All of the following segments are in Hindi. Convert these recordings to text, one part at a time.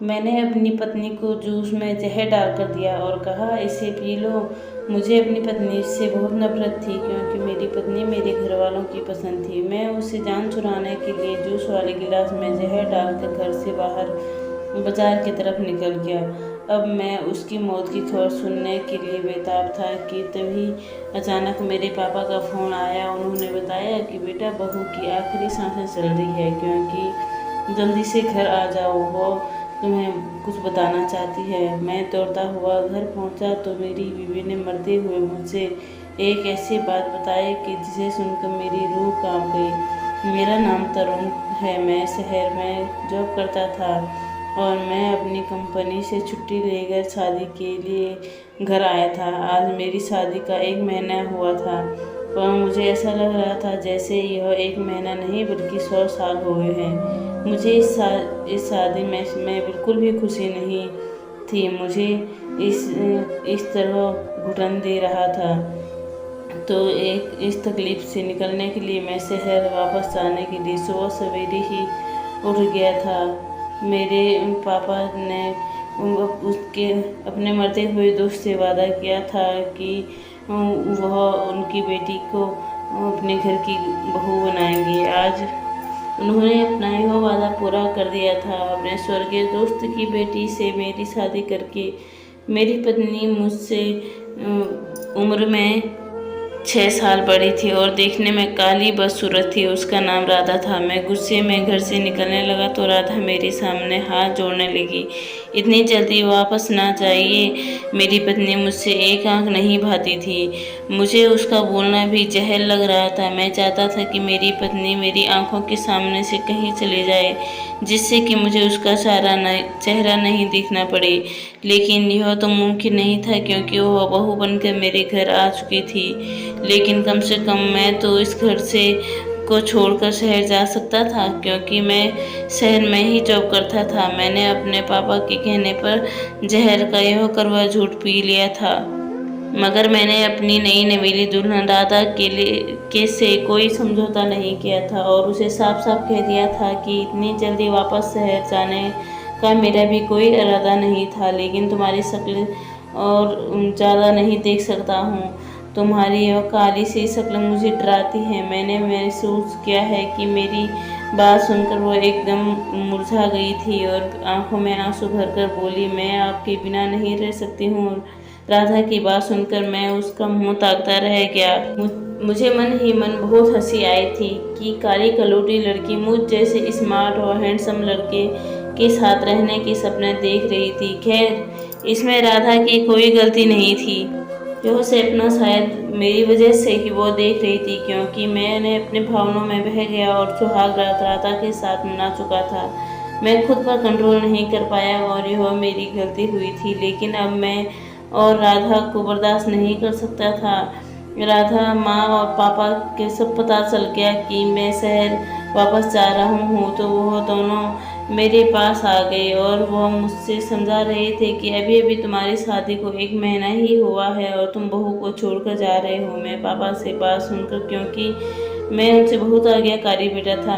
मैंने अपनी पत्नी को जूस में जहर डालकर दिया और कहा, इसे पी लो। मुझे अपनी पत्नी से बहुत नफरत थी क्योंकि मेरी पत्नी मेरे घरवालों की पसंद थी। मैं उससे जान छुड़ाने के लिए जूस वाले गिलास में जहर डालकर घर से बाहर बाजार की तरफ निकल गया। अब मैं उसकी मौत की खबर सुनने के लिए बेताब था कि तभी अचानक मेरे पापा का फ़ोन आया। उन्होंने बताया कि बेटा, बहू की आखिरी सांसें चल रही है, क्योंकि जल्दी से घर आ जाओ, वो तुम्हें कुछ बताना चाहती है। मैं दौड़ता हुआ घर पहुंचा तो मेरी बीवी ने मरते हुए मुझसे एक ऐसी बात बताई कि जिसे सुनकर मेरी रूह कांप गई। मेरा नाम तरुण है, मैं शहर में जॉब करता था और मैं अपनी कंपनी से छुट्टी लेकर शादी के लिए घर आया था। आज मेरी शादी का 1 महीना हुआ था और मुझे ऐसा लग रहा था जैसे यह 1 महीना नहीं बल्कि 100 साल हुए हैं। मुझे इस शादी में बिल्कुल भी खुशी नहीं थी। मुझे इस तरह घुटन दे रहा था। तो इस तकलीफ से निकलने के लिए मैं शहर वापस जाने के लिए सुबह सवेरे ही उठ गया था। मेरे पापा ने उसके अपने मरते हुए दोस्त से वादा किया था कि वह उनकी बेटी को अपने घर की बहू बनाएंगे। आज उन्होंने अपना यह वादा पूरा कर दिया था। अपने स्वर्गीय दोस्त की बेटी से मेरी शादी करके मेरी पत्नी मुझसे उम्र में 6 साल बड़ी थी और देखने में काली बदसूरत थी। उसका नाम राधा था। मैं गुस्से में घर से निकलने लगा तो राधा मेरे सामने हाथ जोड़ने लगी। इतनी जल्दी वापस ना जाइए। मेरी पत्नी मुझसे एक आंख नहीं भाती थी। मुझे उसका बोलना भी जहर लग रहा था। मैं चाहता था कि मेरी पत्नी मेरी आंखों के सामने से कहीं चली जाए, जिससे कि मुझे उसका चेहरा नहीं दिखना पड़े। लेकिन यह तो मुमकिन नहीं था क्योंकि वह बहू बनकर मेरे घर आ चुकी थी। लेकिन कम से कम मैं तो इस घर से को छोड़कर शहर जा सकता था क्योंकि मैं शहर में ही जॉब करता था। मैंने अपने पापा के कहने पर जहर का यह कड़वा झूठ पी लिया था, मगर मैंने अपनी नई नवेली दुल्हन राधा के से कोई समझौता नहीं किया था और उसे साफ साफ कह दिया था कि इतनी जल्दी वापस शहर जाने का मेरा भी कोई इरादा नहीं था। लेकिन तुम्हारी शक्ल और ज़्यादा नहीं देख सकता हूँ। तुम्हारी यह काली सी शक्ल मुझे डराती है। मैंने महसूस किया है कि मेरी बात सुनकर वो एकदम मुरझा गई थी और आंखों में आंसू भरकर बोली, मैं आपके बिना नहीं रह सकती हूँ। राधा की बात सुनकर मैं उसका मुंह ताकता रह गया। मुझे मन ही मन बहुत हंसी आई थी कि काली कलौटी लड़की मुझ जैसे स्मार्ट और हैंडसम लड़के के साथ रहने के सपने देख रही थी। खैर, इसमें राधा की कोई गलती नहीं थी। यह सपना शायद मेरी वजह से ही वो देख रही थी क्योंकि मैंने अपने भावनाओं में बह गया और सुहाग रात राधा के साथ मना चुका था। मैं खुद पर कंट्रोल नहीं कर पाया और यह मेरी गलती हुई थी। लेकिन अब मैं और राधा को बर्दाश्त नहीं कर सकता था। राधा, माँ और पापा के सब पता चल गया कि मैं शहर वापस जा रहा हूँ तो वह दोनों मेरे पास आ गए और वह मुझसे समझा रहे थे कि अभी अभी तुम्हारी शादी को 1 महीना ही हुआ है और तुम बहू को छोड़कर जा रहे हो। मैं पापा से बात सुनकर, क्योंकि मैं उनसे बहुत आज्ञाकारी बेटा था,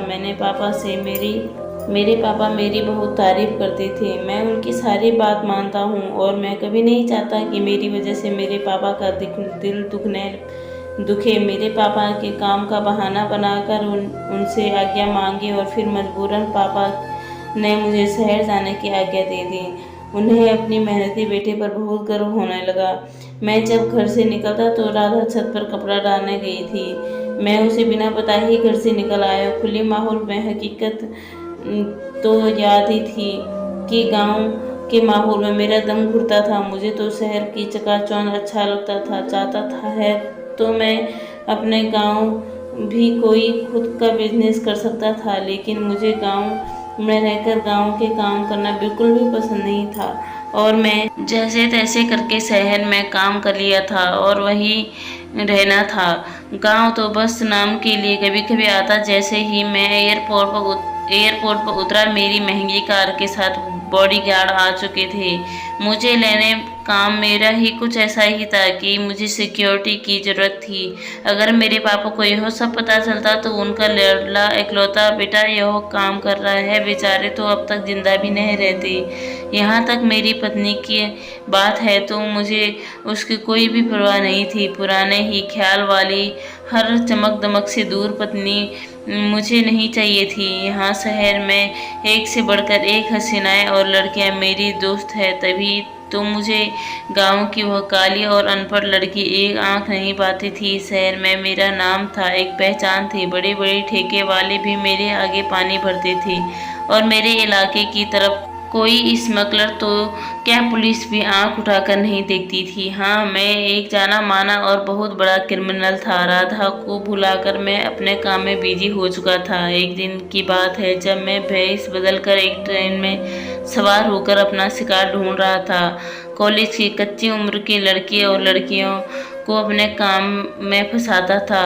मेरे पापा मेरी बहुत तारीफ करते थे। मैं उनकी सारी बात मानता हूँ और मैं कभी नहीं चाहता कि मेरी वजह से मेरे पापा का दिल दुखे। मेरे पापा के काम का बहाना बनाकर उनसे आज्ञा मांगी और फिर मजबूरन पापा ने मुझे शहर जाने की आज्ञा दे दी। उन्हें अपनी मेहनती बेटे पर बहुत गर्व होने लगा। मैं जब घर से निकलता तो राधा छत पर कपड़ा डालने गई थी। मैं उसे बिना बताए ही घर से निकल आया। खुले माहौल में हकीकत तो याद ही थी कि गांव के माहौल में मेरा दम घुटता था। मुझे तो शहर की चकाचौंध अच्छा लगता था। चाहता था है तो मैं अपने गांव भी कोई खुद का बिजनेस कर सकता था, लेकिन मुझे गांव में रहकर गांव के काम करना बिल्कुल भी पसंद नहीं था और मैं जैसे तैसे करके शहर में काम कर लिया था और वहीं रहना था। गांव तो बस नाम के लिए कभी कभी आता। जैसे ही मैं एयरपोर्ट पर उतरा, मेरी महंगी कार के साथ बॉडीगार्ड आ चुके थे। मुझे लेने काम मेरा ही कुछ ऐसा ही था कि मुझे सिक्योरिटी की ज़रूरत थी। अगर मेरे पापा को यह सब पता चलता तो उनका लाडला इकलौता बेटा यह काम कर रहा है, बेचारे तो अब तक जिंदा भी नहीं रहते। यहाँ तक मेरी पत्नी की बात है तो मुझे उसकी कोई भी परवाह नहीं थी। पुराने ही ख्याल वाली, हर चमक दमक से दूर पत्नी मुझे नहीं चाहिए थी। यहाँ शहर में एक से बढ़कर एक हसीनाएं और लड़कियां मेरी दोस्त है, तभी तो मुझे गांव की वह काली और अनपढ़ लड़की एक आंख नहीं पाती थी। शहर में मेरा नाम था, एक पहचान थी। बड़े बड़े ठेके वाले भी मेरे आगे पानी भरते थे और मेरे इलाके की तरफ कोई स्मगलर तो क्या पुलिस भी आंख उठाकर नहीं देखती थी। हाँ, मैं एक जाना माना और बहुत बड़ा क्रिमिनल था। राधा को भुलाकर मैं अपने काम में बिजी हो चुका था। एक दिन की बात है जब मैं भेष बदलकर एक ट्रेन में सवार होकर अपना शिकार ढूंढ रहा था। कॉलेज की कच्ची उम्र के लड़के और लड़कियों को अपने काम में फंसाता था।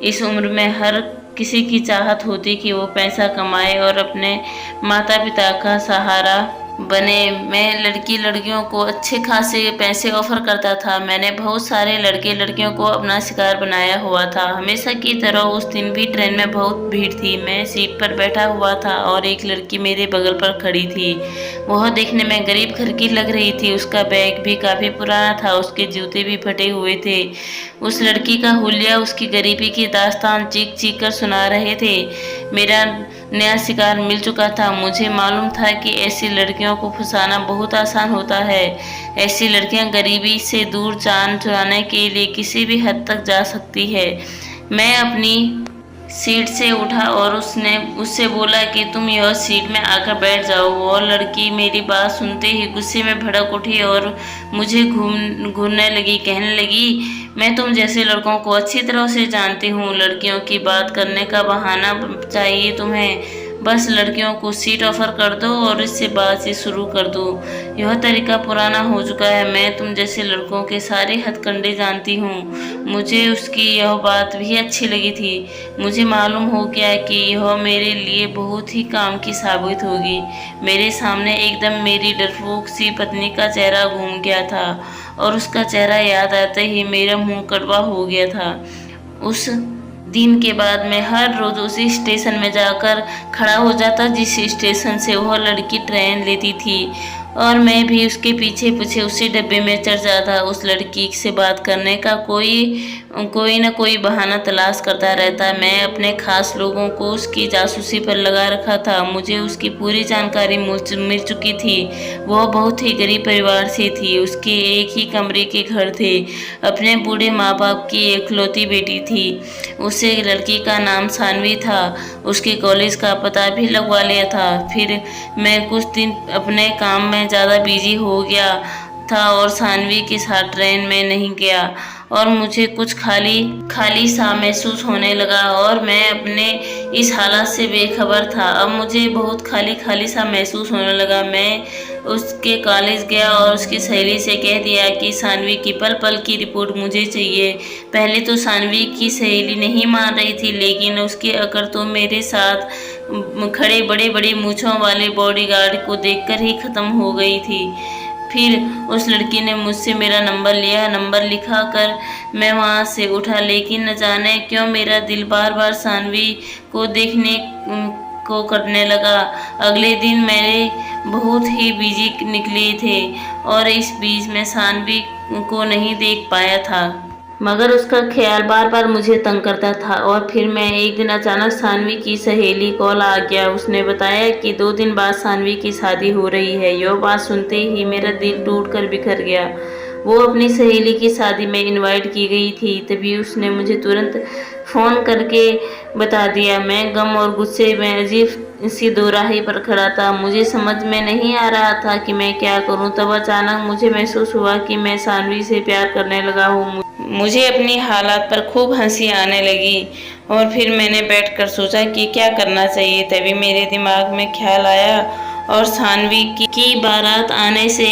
इस उम्र में हर किसी की चाहत होती कि वो पैसा कमाए और अपने माता पिता का सहारा बने। मैं लड़कियों को अच्छे खासे पैसे ऑफर करता था। मैंने बहुत सारे लड़के लड़कियों को अपना शिकार बनाया हुआ था। हमेशा की तरह उस दिन भी ट्रेन में बहुत भीड़ थी। मैं सीट पर बैठा हुआ था और एक लड़की मेरे बगल पर खड़ी थी। वह देखने में गरीब घर की लग रही थी। उसका बैग भी काफ़ी पुराना था, उसके जूते भी फटे हुए थे। उस लड़की का हुलिया उसकी गरीबी की दास्तान चीख चीख कर सुना रहे थे। मेरा नया शिकार मिल चुका था। मुझे मालूम था कि ऐसी लड़कियों को फंसाना बहुत आसान होता है। ऐसी लड़कियां गरीबी से दूर जान छुड़ाने के लिए किसी भी हद तक जा सकती है। मैं अपनी सीट से उठा और उसने उससे बोला कि तुम यह सीट में आकर बैठ जाओ। वो लड़की मेरी बात सुनते ही गुस्से में भड़क उठी और मुझे घूरने लगी। कहने लगी, मैं तुम जैसे लड़कों को अच्छी तरह से जानती हूँ। लड़कियों की बात करने का बहाना चाहिए तुम्हें। बस लड़कियों को सीट ऑफर कर दो और इससे बातचीत शुरू कर दो। यह तरीका पुराना हो चुका है। मैं तुम जैसे लड़कों के सारे हथकंडे जानती हूँ। मुझे उसकी यह बात भी अच्छी लगी थी। मुझे मालूम हो गया कि यह मेरे लिए बहुत ही काम की साबित होगी। मेरे सामने एकदम मेरी डरपोक सी पत्नी का चेहरा घूम गया था और उसका चेहरा याद आते ही मेरा मुंह कड़वा हो गया था। उस दिन के बाद मैं हर रोज उसी स्टेशन में जाकर खड़ा हो जाता जिस स्टेशन से वह लड़की ट्रेन लेती थी, और मैं भी उसके पीछे पीछे उसी डब्बे में चढ़ जाता। उस लड़की से बात करने का कोई न कोई बहाना तलाश करता रहता। मैं अपने खास लोगों को उसकी जासूसी पर लगा रखा था। मुझे उसकी पूरी जानकारी मिल चुकी थी। वह बहुत ही गरीब परिवार से थी। उसके एक ही कमरे के घर थे। अपने बूढ़े माँ बाप की इकलौती बेटी थी। उसे लड़की का नाम सानवी था। उसके कॉलेज का पता भी लगवा लिया था। फिर मैं कुछ दिन अपने काम में ज़्यादा बिजी हो गया था और सानवी के साथ ट्रेन में नहीं गया और मुझे कुछ खाली सा महसूस होने लगा और मैं अपने इस हालत से बेखबर था। अब मुझे बहुत खाली सा महसूस होने लगा। मैं उसके कॉलेज गया और उसकी सहेली से कह दिया कि सानवी की पल पल की रिपोर्ट मुझे चाहिए। पहले तो सानवी की सहेली नहीं मान रही थी, लेकिन उसकी अकड़ तो मेरे साथ खड़े बड़े बड़े मूंछों वाले बॉडीगार्ड को देखकर ही खत्म हो गई थी। फिर उस लड़की ने मुझसे मेरा नंबर लिया। नंबर लिखा कर मैं वहाँ से उठा, लेकिन न जाने क्यों मेरा दिल बार बार सानवी को देखने को करने लगा। अगले दिन मेरे बहुत ही बिजी निकले थे और इस बीच में सानवी को नहीं देख पाया था, मगर उसका ख्याल बार बार मुझे तंग करता था। और फिर मैं एक दिन अचानक सानवी की सहेली कॉल आ गया। उसने बताया कि 2 दिन बाद सानवी की शादी हो रही है। यह बात सुनते ही मेरा दिल टूट कर बिखर गया। वो अपनी सहेली की शादी में इनवाइट की गई थी। तभी उसने मुझे तुरंत फ़ोन करके बता दिया। मैं गम और गुस्से में अजीब सी दोराही पर खड़ा था। मुझे समझ में नहीं आ रहा था कि मैं क्या करूं। तब अचानक मुझे महसूस हुआ कि मैं सानवी से प्यार करने लगा हूं। मुझे अपनी हालात पर खूब हंसी आने लगी और फिर मैंने बैठकर सोचा कि क्या करना चाहिए। तभी मेरे दिमाग में ख्याल आया और सानवी की बारात आने से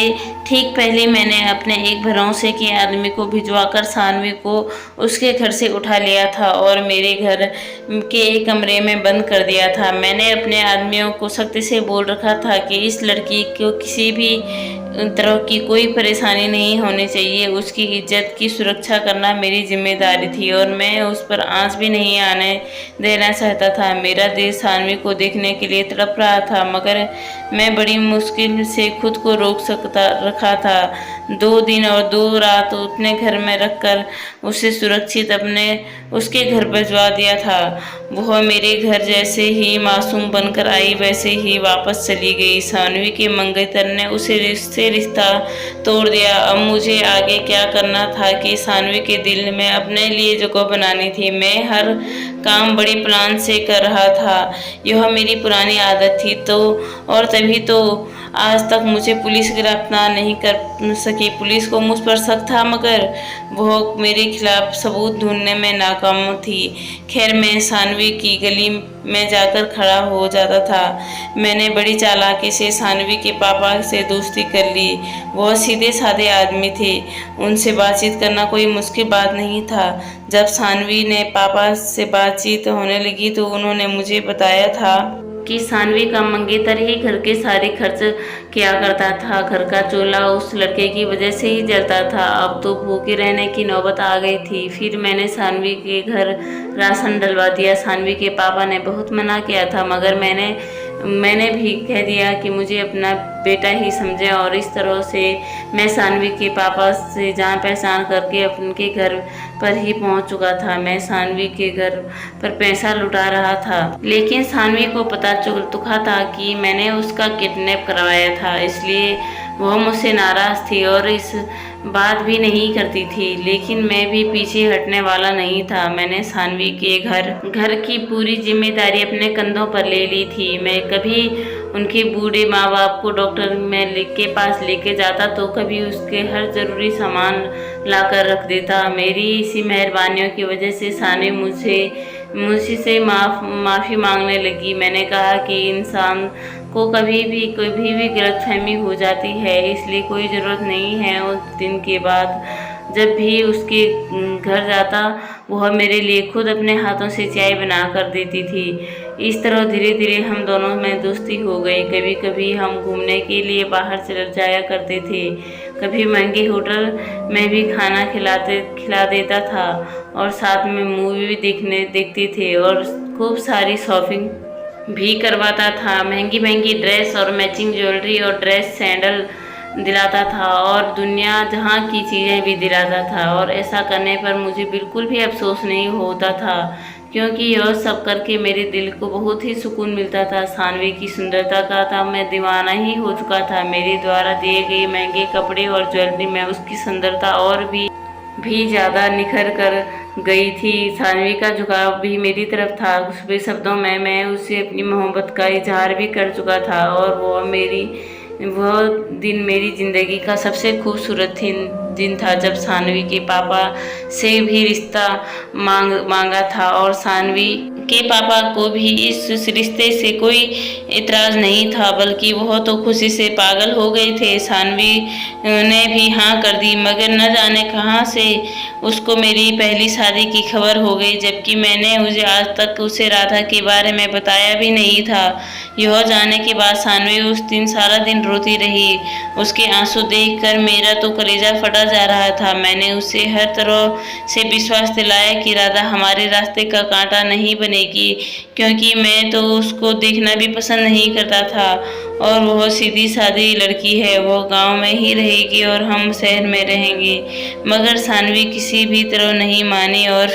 ठीक पहले मैंने अपने एक भरोसे के आदमी को भिजवाकर सानवी को उसके घर से उठा लिया था और मेरे घर के एक कमरे में बंद कर दिया था। मैंने अपने आदमियों को सख्ती से बोल रखा था कि इस लड़की को किसी भी तरह की कोई परेशानी नहीं होनी चाहिए। उसकी इज्जत की सुरक्षा करना मेरी जिम्मेदारी थी और मैं उस पर आंच भी नहीं आने देना चाहता था। मेरा दिल सानवी को देखने के लिए तड़प रहा था, मगर मैं बड़ी मुश्किल से खुद को रोक रखा था। 2 दिन और 2 रात अपने घर में रखकर उसे सुरक्षित उसके घर भिजवा दिया था। वह मेरे घर जैसे ही मासूम बनकर आई वैसे ही वापस चली गई। सानवी के मंगेतर ने उसे रिश्ता तोड़ दिया। अब मुझे आगे क्या करना था कि सानवी के दिल में अपने लिए जगह बनानी थी। मैं हर काम बड़ी प्लान से कर रहा था। यह मेरी पुरानी आदत थी और तभी तो आज तक मुझे पुलिस गिरफ्तार नहीं कर सकी। पुलिस को मुझ पर शक था, मगर वह मेरे खिलाफ सबूत ढूंढने में नाकाम थी। खैर, मैं सानवी की गली में जाकर खड़ा हो जाता था। मैंने बड़ी चालाकी से सानवी के पापा से दोस्ती कर ली। वह सीधे साधे आदमी थे, उनसे बातचीत करना कोई मुश्किल बात नहीं था। जब सानवी ने पापा से बातचीत होने लगी तो उन्होंने मुझे बताया था कि सानवी का मंगेतर ही घर के सारे खर्च किया करता था। घर का चूल्हा उस लड़के की वजह से ही जलता था। अब तो भूखे रहने की नौबत आ गई थी। फिर मैंने सानवी के घर राशन डलवा दिया। सानवी के पापा ने बहुत मना किया था, मगर मैंने भी कह दिया कि मुझे अपना बेटा ही समझे और इस तरह से मैं सानवी के पापा से जान पहचान करके उनके घर पर ही पहुंच चुका था। मैं सानवी के घर पर पैसा लुटा रहा था, लेकिन सानवी को पता चल चुका था कि मैंने उसका किडनैप करवाया था, इसलिए वह मुझसे नाराज थी और इस बात भी नहीं करती थी। लेकिन मैं भी पीछे हटने वाला नहीं था। मैंने सानवी के घर की पूरी जिम्मेदारी अपने कंधों पर ले ली थी। मैं कभी उनके बूढ़े माँ बाप को डॉक्टर के पास लेके जाता तो कभी उसके हर जरूरी सामान लाकर रख देता। मेरी इसी मेहरबानियों की वजह से सानवी मुझसे माफ़ी मांगने लगी। मैंने कहा कि इंसान को कभी भी गलतफहमी हो जाती है, इसलिए कोई ज़रूरत नहीं है। उस दिन के बाद जब भी उसके घर जाता वह मेरे लिए खुद अपने हाथों से चाय बना कर देती थी। इस तरह धीरे धीरे हम दोनों में दोस्ती हो गई। कभी कभी हम घूमने के लिए बाहर चले जाया करते थे। कभी महंगे होटल में भी खाना खिला देता था और साथ में मूवी भी देखते थे और खूब सारी शॉपिंग भी करवाता था। महंगी महंगी ड्रेस और मैचिंग ज्वेलरी और ड्रेस सैंडल दिलाता था और दुनिया जहाँ की चीज़ें भी दिलाता था। और ऐसा करने पर मुझे बिल्कुल भी अफसोस नहीं होता था, क्योंकि यह सब करके मेरे दिल को बहुत ही सुकून मिलता था। सानवी की सुंदरता का था मैं दीवाना ही हो चुका था। मेरे द्वारा दिए गए महंगे कपड़े और ज्वेलरी में उसकी सुंदरता और भी ज़्यादा निखर कर गई थी। सानवी का झुकाव भी मेरी तरफ था। कुछ शब्दों में मैं उसे अपनी मोहब्बत का इजहार भी कर चुका था और वह दिन मेरी ज़िंदगी का सबसे खूबसूरत दिन था जब सानवी के पापा से भी रिश्ता मांगा था। और सानवी के पापा को भी इस रिश्ते से कोई इतराज़ नहीं था, बल्कि वह तो खुशी से पागल हो गए थे। सानवी ने भी हाँ कर दी, मगर न जाने कहाँ से उसको मेरी पहली शादी की खबर हो गई, जबकि मैंने आज तक उसे राधा के बारे में बताया भी नहीं था। यह जाने के बाद सानवी उस दिन सारा दिन रोती रही। उसके आंसू देखकर मेरा तो कलेजा फटा जा रहा था। मैंने उसे हर तरह से विश्वास दिलाया कि राधा हमारे रास्ते का कांटा नहीं बनेगी, क्योंकि मैं तो उसको देखना भी पसंद नहीं करता था और वह सीधी सादी लड़की है। वह गांव में ही रहेगी और हम शहर में रहेंगे। मगर सानवी किसी भी तरह नहीं मानी और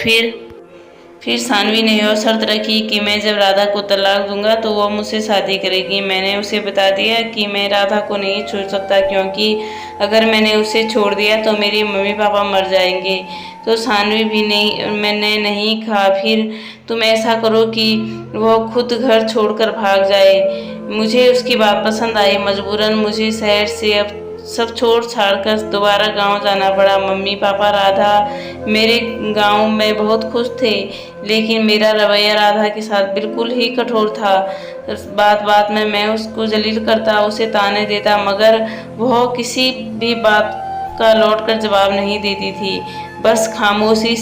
फिर सानवी ने यह शर्त रखी कि मैं जब राधा को तलाक दूंगा तो वह मुझसे शादी करेगी। मैंने उसे बता दिया कि मैं राधा को नहीं छोड़ सकता, क्योंकि अगर मैंने उसे छोड़ दिया तो मेरे मम्मी पापा मर जाएंगे। तो सानवी भी मैंने नहीं कहा, फिर तुम ऐसा करो कि वह खुद घर छोड़कर भाग जाए। मुझे उसकी बात पसंद आई। मजबूरन मुझे शहर से अब सब छोड़ छाड़ कर दोबारा गांव जाना पड़ा। मम्मी पापा राधा मेरे गांव में बहुत खुश थे, लेकिन मेरा रवैया राधा के साथ बिल्कुल ही कठोर था। बात बात में मैं उसको जलील करता, उसे ताने देता, मगर वह किसी भी बात का लौट कर जवाब नहीं देती थी, बस खामोशी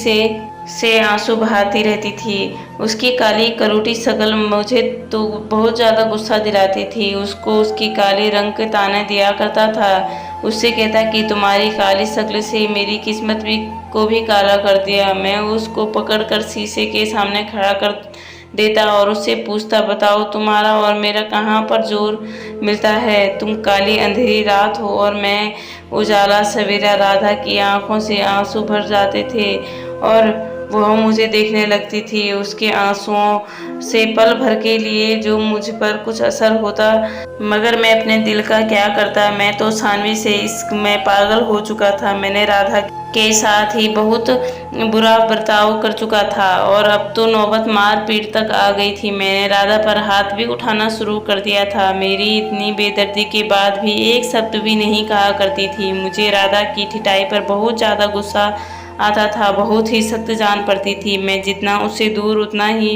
से आंसू बहाती रहती थी। उसकी काली करोटी शकल मुझे तो बहुत ज़्यादा गुस्सा दिलाती थी। उसको उसकी काले रंग के ताने दिया करता था, उससे कहता कि तुम्हारी काली शक्ल से मेरी किस्मत को भी काला कर दिया। मैं उसको पकड़कर शीशे के सामने खड़ा कर देता और उससे पूछता, बताओ तुम्हारा और मेरा कहाँ पर जोर मिलता है? तुम काली अंधेरी रात हो और मैं उजाला सवेरा। राधा की आंखों से आंसू भर जाते थे और वह मुझे देखने लगती थी। उसके आंसुओं से पल भर के लिए जो मुझ पर कुछ असर होता, मगर मैं अपने दिल का क्या करता। मैं तो सानवी से इश्क में पागल हो चुका था। मैंने राधा के साथ ही बहुत बुरा बर्ताव कर चुका था और अब तो नौबत मार पीट तक आ गई थी। मैंने राधा पर हाथ भी उठाना शुरू कर दिया था। मेरी इतनी बेदर्दी के बाद भी एक शब्द भी नहीं कहा करती थी। मुझे राधा की ठिठाई पर बहुत ज़्यादा गुस्सा आता था, बहुत ही सख्त जान पड़ती थी। मैं जितना उससे दूर उतना ही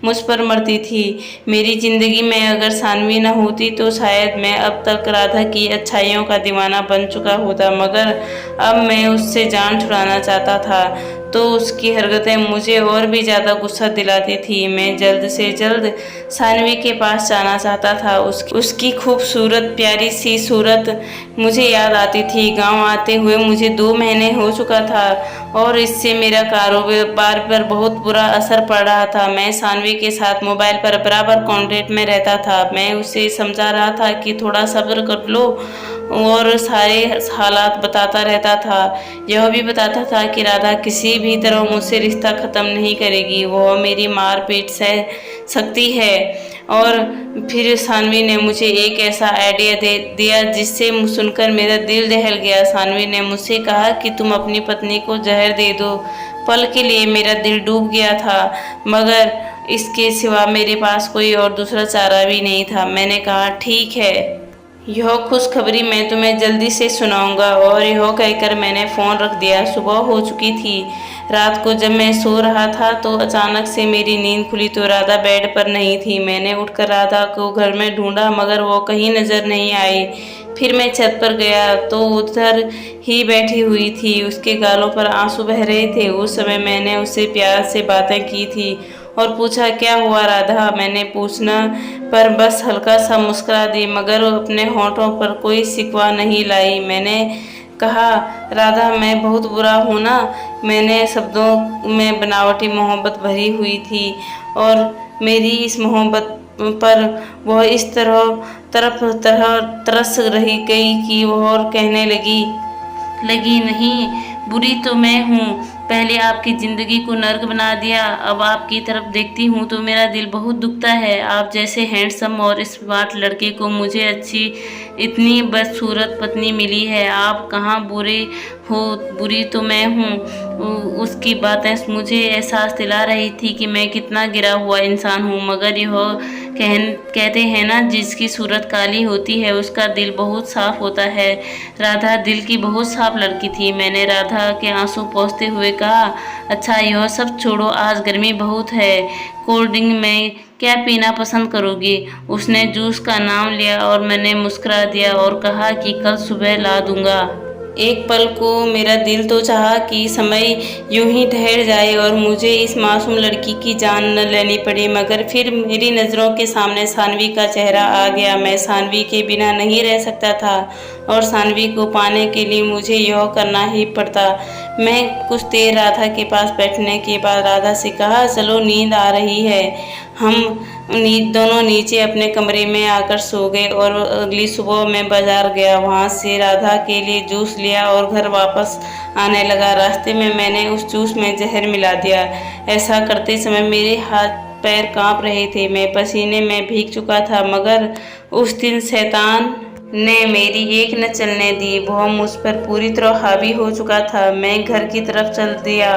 मुझ पर मरती थी। मेरी ज़िंदगी में अगर सानवी न होती तो शायद मैं अब तक राधा की अच्छाइयों का दीवाना बन चुका होता, मगर अब मैं उससे जान छुड़ाना चाहता था तो उसकी हरकतें मुझे और भी ज़्यादा गुस्सा दिलाती थी। मैं जल्द से जल्द सानवी के पास जाना चाहता था। उसकी खूबसूरत प्यारी सी सूरत मुझे याद आती थी। गांव आते हुए मुझे 2 महीने हो चुका था और इससे मेरा कारोबार पर बहुत बुरा असर पड़ रहा था। मैं सानवी के साथ मोबाइल पर बराबर कांटेक्ट में रहता था। मैं उसे समझा रहा था कि थोड़ा सब्र कर लो और सारे हालात बताता रहता था। यह भी बताता था कि राधा किसी भी तरह मुझसे रिश्ता ख़त्म नहीं करेगी, वह मेरी मार पीट सह सकती है। और फिर सानवी ने मुझे एक ऐसा आइडिया दे दिया जिससे सुनकर मेरा दिल दहल गया। सानवी ने मुझसे कहा कि तुम अपनी पत्नी को जहर दे दो। पल के लिए मेरा दिल डूब गया था, मगर इसके सिवा मेरे पास कोई और दूसरा चारा भी नहीं था। मैंने कहा ठीक है, यह खुशखबरी मैं तुम्हें जल्दी से सुनाऊंगा। और यह कहकर मैंने फ़ोन रख दिया। सुबह हो चुकी थी। रात को जब मैं सो रहा था तो अचानक से मेरी नींद खुली तो राधा बेड पर नहीं थी। मैंने उठकर राधा को घर में ढूंढा, मगर वो कहीं नज़र नहीं आई। फिर मैं छत पर गया तो उधर ही बैठी हुई थी, उसके गालों पर आंसू बह रहे थे। उस समय मैंने उससे प्यार से बातें की थी और पूछा, क्या हुआ राधा? मैंने पूछना पर बस हल्का सा मुस्कुरा दी, मगर अपने होठों पर कोई शिकवा नहीं लाई। मैंने कहा, राधा मैं बहुत बुरा हूँ ना? मैंने शब्दों में बनावटी मोहब्बत भरी हुई थी और मेरी इस मोहब्बत पर वह इस तरफ तरस रही गई कि वह और कहने लगी नहीं, बुरी तो मैं हूँ। पहले आपकी ज़िंदगी को नर्क बना दिया, अब आपकी तरफ देखती हूँ तो मेरा दिल बहुत दुखता है। आप जैसे हैंडसम और स्मार्ट लड़के को मुझे अच्छी इतनी बदसूरत पत्नी मिली है। आप कहाँ बुरे हो, बुरी तो मैं हूँ। उसकी बातें मुझे एहसास दिला रही थी कि मैं कितना गिरा हुआ इंसान हूँ, मगर यह कहते हैं ना, जिसकी सूरत काली होती है उसका दिल बहुत साफ होता है। राधा दिल की बहुत साफ लड़की थी। मैंने राधा के आंसू पोंछते हुए कहा, अच्छा यह सब छोड़ो, आज गर्मी बहुत है, कोल्ड ड्रिंक में क्या पीना पसंद करोगी? उसने जूस का नाम लिया और मैंने मुस्कुरा दिया और कहा कि कल सुबह ला दूंगा। एक पल को मेरा दिल तो चाहा कि समय यूं ही ठहर जाए और मुझे इस मासूम लड़की की जान न लेनी पड़े, मगर फिर मेरी नज़रों के सामने सानवी का चेहरा आ गया। मैं सानवी के बिना नहीं रह सकता था और सानवी को पाने के लिए मुझे यह करना ही पड़ता। मैं कुछ देर राधा के पास बैठने के बाद राधा से कहा, चलो नींद आ रही है। हम दोनों नीचे अपने कमरे में आकर सो गए और अगली सुबह मैं बाजार गया, वहाँ से राधा के लिए जूस लिया और घर वापस आने लगा। रास्ते में मैंने उस जूस में जहर मिला दिया। ऐसा करते समय मेरे हाथ पैर कांप रहे थे, मैं पसीने में भीग चुका था, मगर उस दिन शैतान ने मेरी एक न चलने दी। वह मुझ पर पूरी तरह हावी हो चुका था। मैं घर की तरफ चल दिया।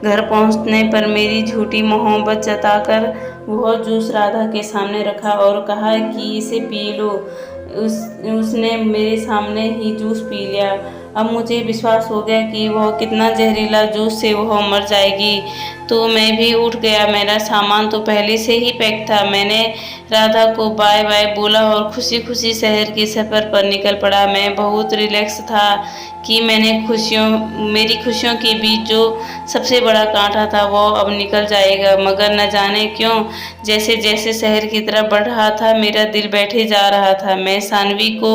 घर पहुंचने पर मेरी झूठी मोहब्बत जताकर वह जूस राधा के सामने रखा और कहा कि इसे पी लो, उसने मेरे सामने ही जूस पी लिया। अब मुझे विश्वास हो गया कि वह कितना जहरीला जूस से वह मर जाएगी। तो मैं भी उठ गया। मेरा सामान तो पहले से ही पैक था। मैंने राधा को बाय बाय बोला और खुशी खुशी शहर के सफ़र पर निकल पड़ा। मैं बहुत रिलैक्स था कि मेरी खुशियों के बीच जो सबसे बड़ा कांटा था वो अब निकल जाएगा। मगर न जाने क्यों जैसे जैसे शहर की तरफ बढ़ रहा था मेरा दिल बैठे जा रहा था। मैं सानवी को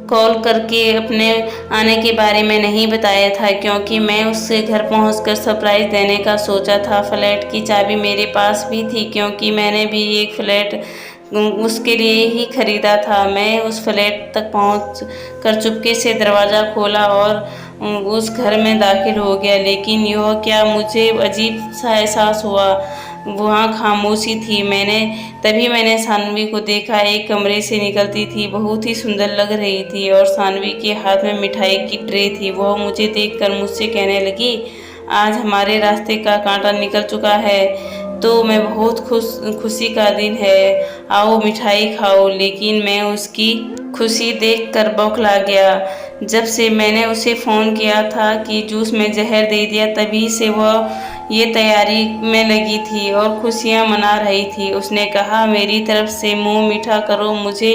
कॉल करके अपने आने के बारे में नहीं बताया था, क्योंकि मैं उससे घर पहुंचकर सरप्राइज़ देने का सोचा था। फ्लैट की चाबी मेरे पास भी थी, क्योंकि मैंने भी एक फ्लैट उसके लिए ही खरीदा था। मैं उस फ्लैट तक पहुंच कर चुपके से दरवाज़ा खोला और उस घर में दाखिल हो गया। लेकिन यह क्या, मुझे अजीब सा एहसास हुआ। वहाँ खामोशी थी। तभी मैंने सानवी को देखा। एक कमरे से निकलती थी, बहुत ही सुंदर लग रही थी और सानवी के हाथ में मिठाई की ट्रे थी। वह मुझे देखकर मुझसे कहने लगी, आज हमारे रास्ते का कांटा निकल चुका है, तो मैं बहुत खुशी का दिन है, आओ मिठाई खाओ। लेकिन मैं उसकी खुशी देखकर बौखला गया। जब से मैंने उसे फ़ोन किया था कि जूस में जहर दे दिया, तभी से वह ये तैयारी में लगी थी और खुशियाँ मना रही थी। उसने कहा, मेरी तरफ से मुंह मीठा करो। मुझे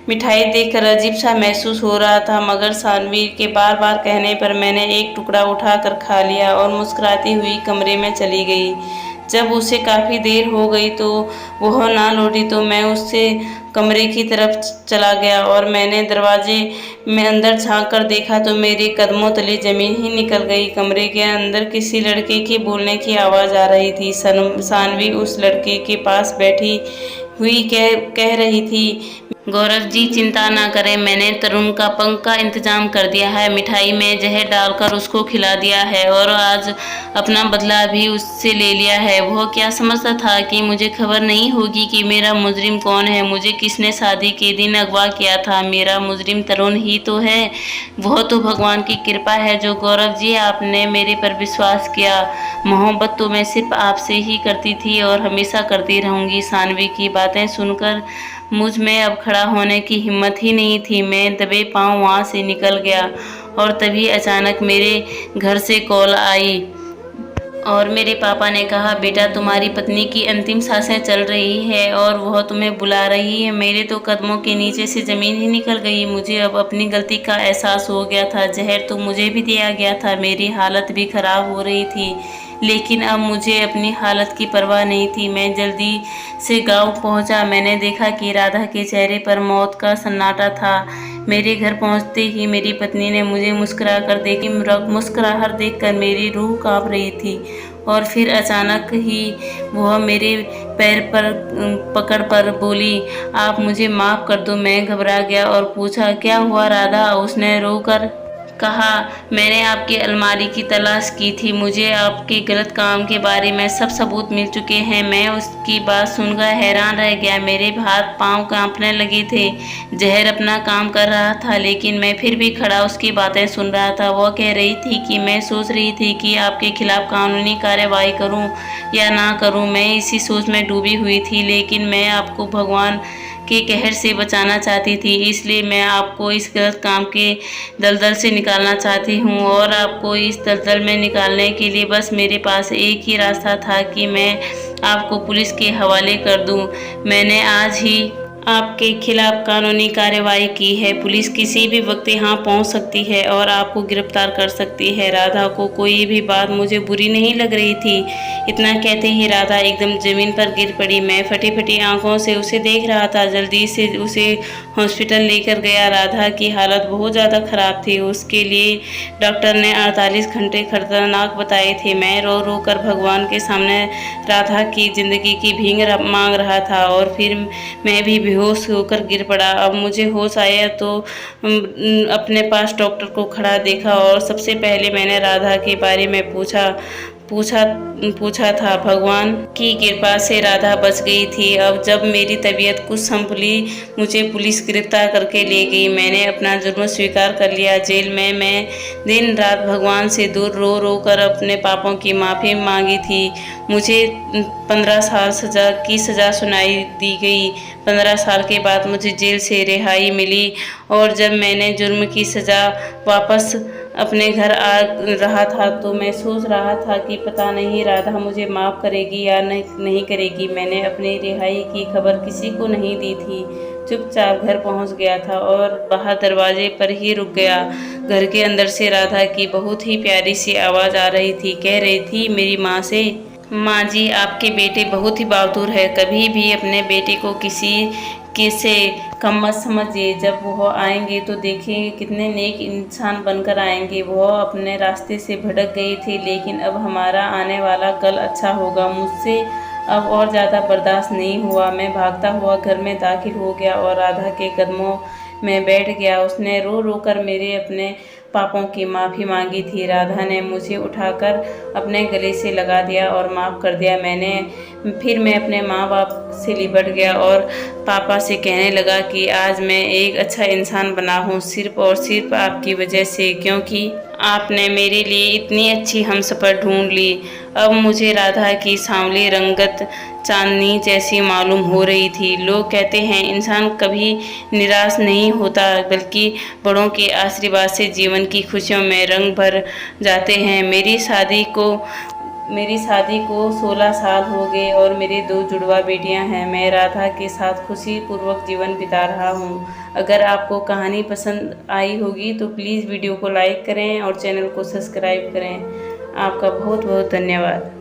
मिठाई देखकर अजीब सा महसूस हो रहा था, मगर सानवी के बार बार कहने पर मैंने एक टुकड़ा उठाकर खा लिया और मुस्कुराती हुई कमरे में चली गई। जब उसे काफ़ी देर हो गई तो वह ना लौटी, तो मैं उससे कमरे की तरफ चला गया और मैंने दरवाजे में अंदर झांक कर देखा तो मेरे कदमों तले ज़मीन ही निकल गई। कमरे के अंदर किसी लड़के के बोलने की आवाज़ आ रही थी। सानवी उस लड़के के पास बैठी हुई कह रही थी, गौरव जी चिंता ना करें, मैंने तरुण का पंख का इंतजाम कर दिया है। मिठाई में जहर डालकर उसको खिला दिया है और आज अपना बदला भी उससे ले लिया है। वह क्या समझता था कि मुझे खबर नहीं होगी कि मेरा मुजरिम कौन है, मुझे किसने शादी के दिन अगवा किया था। मेरा मुजरिम तरुण ही तो है। वह तो भगवान की कृपा है जो गौरव जी आपने मेरे पर विश्वास किया। मोहब्बत तो मैं सिर्फ आपसे ही करती थी और हमेशा करती रहूँगी। सानवी की बातें सुनकर मुझ में अब खड़ा होने की हिम्मत ही नहीं थी। मैं दबे पांव वहाँ से निकल गया और तभी अचानक मेरे घर से कॉल आई और मेरे पापा ने कहा, बेटा तुम्हारी पत्नी की अंतिम सांसें चल रही है और वह तुम्हें बुला रही है। मेरे तो कदमों के नीचे से ज़मीन ही निकल गई। मुझे अब अपनी गलती का एहसास हो गया था। जहर तो मुझे भी दिया गया था, मेरी हालत भी ख़राब हो रही थी, लेकिन अब मुझे अपनी हालत की परवाह नहीं थी। मैं जल्दी से गांव पहुंचा। मैंने देखा कि राधा के चेहरे पर मौत का सन्नाटा था। मेरे घर पहुंचते ही मेरी पत्नी ने मुझे मुस्कुराहट देखकर मेरी रूह कांप रही थी और फिर अचानक ही वह मेरे पैर पर पकड़ कर बोली, आप मुझे माफ़ कर दो। मैं घबरा गया और पूछा, क्या हुआ राधा? उसने रोकर कहा, मैंने आपकी अलमारी की तलाश की थी, मुझे आपके गलत काम के बारे में सब सबूत मिल चुके हैं। मैं उसकी बात सुनकर हैरान रह गया। मेरे हाथ पांव कांपने लगे थे। जहर अपना काम कर रहा था, लेकिन मैं फिर भी खड़ा उसकी बातें सुन रहा था। वह कह रही थी कि मैं सोच रही थी कि आपके खिलाफ कानूनी कार्रवाई करूं या ना करूं। मैं इसी सोच में डूबी हुई थी, लेकिन मैं आपको भगवान के कहर से बचाना चाहती थी, इसलिए मैं आपको इस गलत काम के दलदल से निकालना चाहती हूँ। और आपको इस दलदल में निकालने के लिए बस मेरे पास एक ही रास्ता था कि मैं आपको पुलिस के हवाले कर दूँ। मैंने आज ही आपके खिलाफ कानूनी कार्रवाई की है। पुलिस किसी भी वक्त यहाँ पहुँच सकती है और आपको गिरफ्तार कर सकती है। राधा को कोई भी बात मुझे बुरी नहीं लग रही थी। इतना कहते ही राधा एकदम ज़मीन पर गिर पड़ी। मैं फटी फटी आंखों से उसे देख रहा था। जल्दी से उसे हॉस्पिटल लेकर गया। राधा की हालत बहुत ज़्यादा ख़राब थी। उसके लिए डॉक्टर ने 48 घंटे खतरनाक बताए थे। मैं रो रो कर भगवान के सामने राधा की ज़िंदगी की भीख मांग रहा था और फिर मैं भी बेहोश होकर गिर पड़ा। अब मुझे होश आया तो अपने पास डॉक्टर को खड़ा देखा और सबसे पहले मैंने राधा के बारे में पूछा था। भगवान की कृपा से राधा बच गई थी। अब जब मेरी तबीयत कुछ संभली, मुझे पुलिस गिरफ्तार करके ले गई। मैंने अपना जुर्म स्वीकार कर लिया। जेल में मैं दिन रात भगवान से दूर रो रो कर अपने पापों की माफ़ी मांगी थी। मुझे 15 साल की सज़ा सुनाई दी गई। 15 साल के बाद मुझे जेल से रिहाई मिली और जब मैंने जुर्म की सज़ा वापस अपने घर आ रहा था तो मैं सोच रहा था कि पता नहीं राधा मुझे माफ़ करेगी या नहीं करेगी। मैंने अपनी रिहाई की खबर किसी को नहीं दी थी। चुपचाप घर पहुंच गया था और बाहर दरवाजे पर ही रुक गया। घर के अंदर से राधा की बहुत ही प्यारी सी आवाज़ आ रही थी। कह रही थी मेरी माँ से, माँ जी आपके बेटे बहुत ही बहादुर है, कभी भी अपने बेटे को किसे कम मत समझिए। जब वो आएंगे तो देखिए कितने नेक इंसान बनकर आएंगे। वो अपने रास्ते से भटक गए थे लेकिन अब हमारा आने वाला कल अच्छा होगा। मुझसे अब और ज़्यादा बर्दाश्त नहीं हुआ। मैं भागता हुआ घर में दाखिल हो गया और राधा के कदमों में बैठ गया। उसने रो रो कर मेरे अपने पापों की माफ़ी मांगी थी। राधा ने मुझे उठाकर अपने गले से लगा दिया और माफ़ कर दिया। फिर मैं अपने माँ बाप से लिपट गया और पापा से कहने लगा कि आज मैं एक अच्छा इंसान बना हूँ सिर्फ और सिर्फ आपकी वजह से, क्योंकि आपने मेरे लिए इतनी अच्छी हमसफ़र ढूंढ ली। अब मुझे राधा की सांवली रंगत चांदनी जैसी मालूम हो रही थी। लोग कहते हैं इंसान कभी निराश नहीं होता बल्कि बड़ों के आशीर्वाद से जीवन की खुशियों में रंग भर जाते हैं। मेरी शादी को 16 साल हो गए और मेरे 2 जुड़वा बेटियां हैं। मैं राधा के साथ खुशी पूर्वक जीवन बिता रहा हूँ। अगर आपको कहानी पसंद आई होगी तो प्लीज़ वीडियो को लाइक करें और चैनल को सब्सक्राइब करें। आपका बहुत बहुत धन्यवाद।